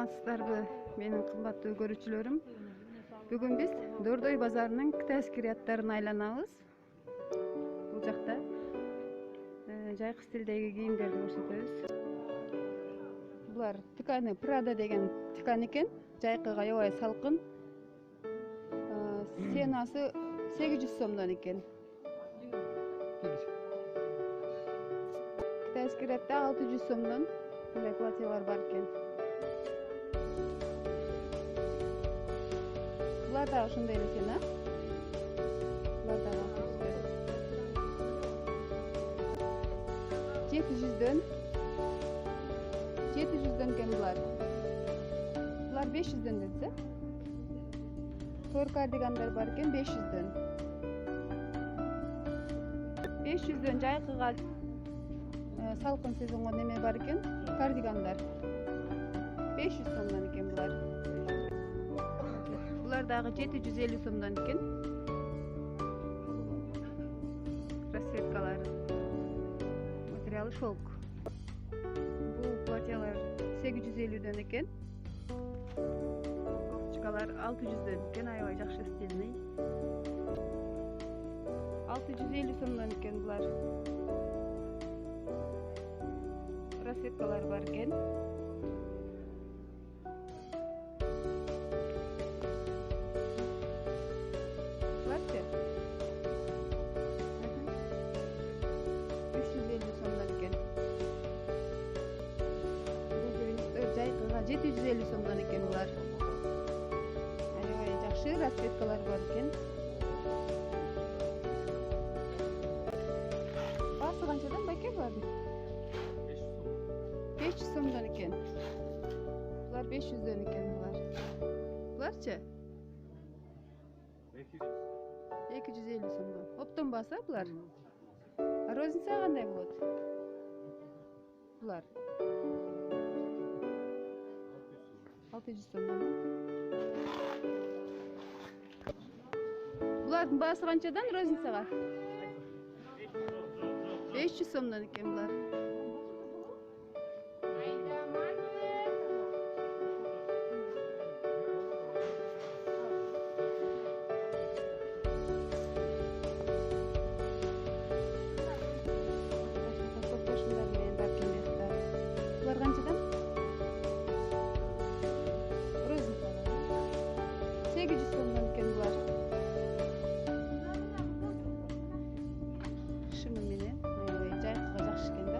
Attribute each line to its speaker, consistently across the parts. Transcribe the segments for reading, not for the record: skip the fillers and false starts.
Speaker 1: Саламатсыздарбы, менин кымбаттуу көрүүчүлөрүм. Бүгүн биз Дордой базарынын кытайский ряддарын айланабыз. Бул жакта жайкы стилдеги кийимдерди көрсөтөбүз. Булар ткани Prada деген ткань экен. Жайкы аябай салкын. Ценасы 800 сомдон экен. Кытайский рядда 600 сомдон мындай платьялар бар экен. Булар да ошондой эле экен, Булар да 700дөн экен булар. Булар 500дөн десе. Тор кардигандар бар экен 500дөн. 500дөн жайкыга салкын сезонго неме бар экен, кардигандар. 500 сомдон экен булар. Булар дагы 750 сомдон экен. Расцветкалары. Материалы шелк. Бул платьялар 850дөн экен. Кофточкалар 600дөн экен, аябай жакшы стильный. 650 сомдон экен булар. Расцветкалар бар экен. Буларчы 350 сомдон экен. Бул көйнөктөр жайкыга 750 сомдон экен булар. Аябай жакшы расцветкалар бар экен. Баасы канчадан байке булардын? 500 сомдон экен. Булар 500дөн экен булар. Буларчы 250 сомдон. Оптон баасы булар. Розница кандай болот? Булар 600 сомдон. Булардын баасы канчадан розницага? 500 сомдон экен булар. Булар канчадан? Розницага 800 сомдон экен булар. Шымы менен жайкыга жакшы экен да.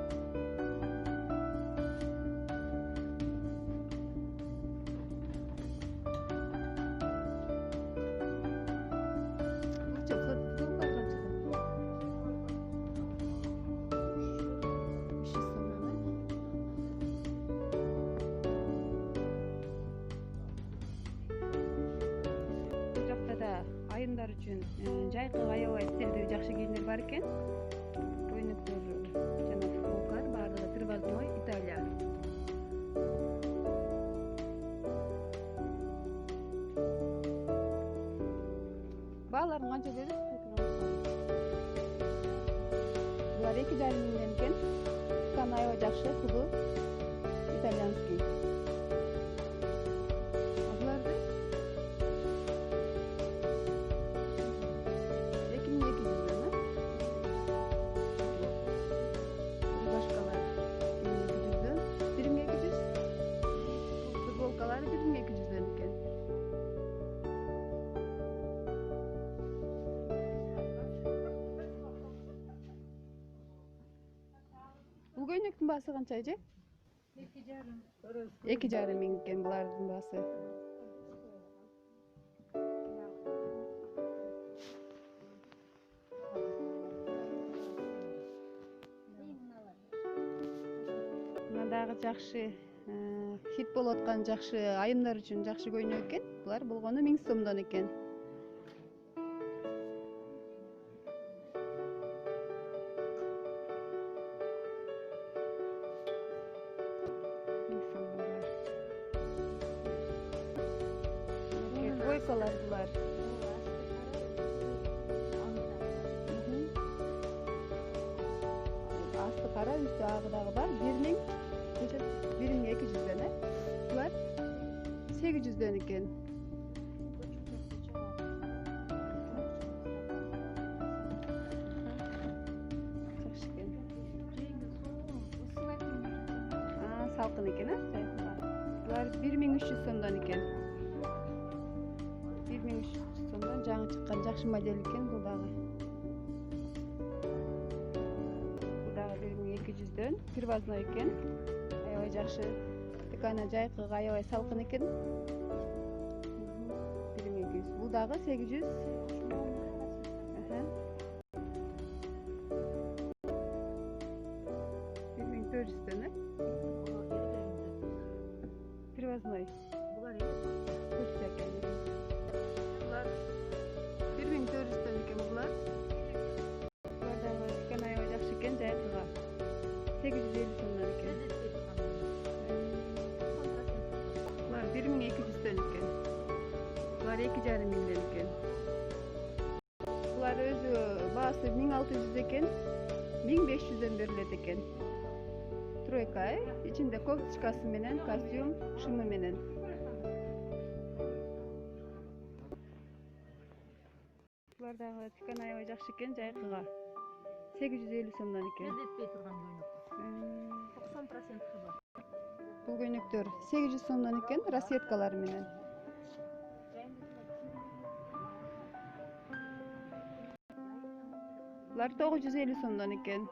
Speaker 1: Булчу футболка канчадан? 300 сомдон. Бул жакта да айымдар үчүн жайкы аябай стилдүү жакшы кийимдер бар экен. Көйнөктөр жана футболкалар баардыгы Трибалдной, Италия. Бааларын канча дедиз? Булар 2,5 миңден экен. Ткань аябай жакшы, кубу итальянский. Буларды 2200дөн. Рубашкалар 1200дөн, 1200. Футболкалары 1200дөн экен. Бул көйнөктүн баасы канча эже? 2,5 миң экен булардын баасы. Мына дагы жакшы хит болуп аткан жакшы айымдар үчүн жакшы көйнөк экен. Булар болгону 1000 сомдон экен. Койкалар булар. Asты кара, үстү агы дагы бар. 1200 ден. Булар 800'den eкен. Жакшы экен. Салкын экен, Булар 1300 сомдон экен. 1300 сомдон жаңы чыккан жакшы модель экен бул дагы. Бул дагы 1200'дөн привозной экен. Аябай жакшы. Ткана жайкыга аябай салкын экен. 1200. Бул дагы 800. 1400'дөн, Привозной.
Speaker 2: Булар
Speaker 1: Көрсөтөкен. Булар 1400'дөн экен булар. Булар дагы ткана аябай жакшы экен жайкыга. 850 сомдон экен. Булар 1200'дөн экен. Булар 2,5 миңден экен. Булар өзү баасы 1600 экен. 1500'дөн берилет экен. Тройка, içinde кофточкасы менен, костюм, шымы менен. Булар дагы ткан аябай жакшы экен жайкыга. 850 сомдон экен.
Speaker 2: жетпей турган көйнөк. 90% бар.
Speaker 1: Бул көйнөктөр 800 сомдон экен, расцветкалары менен. Булар 950 сомдон экен.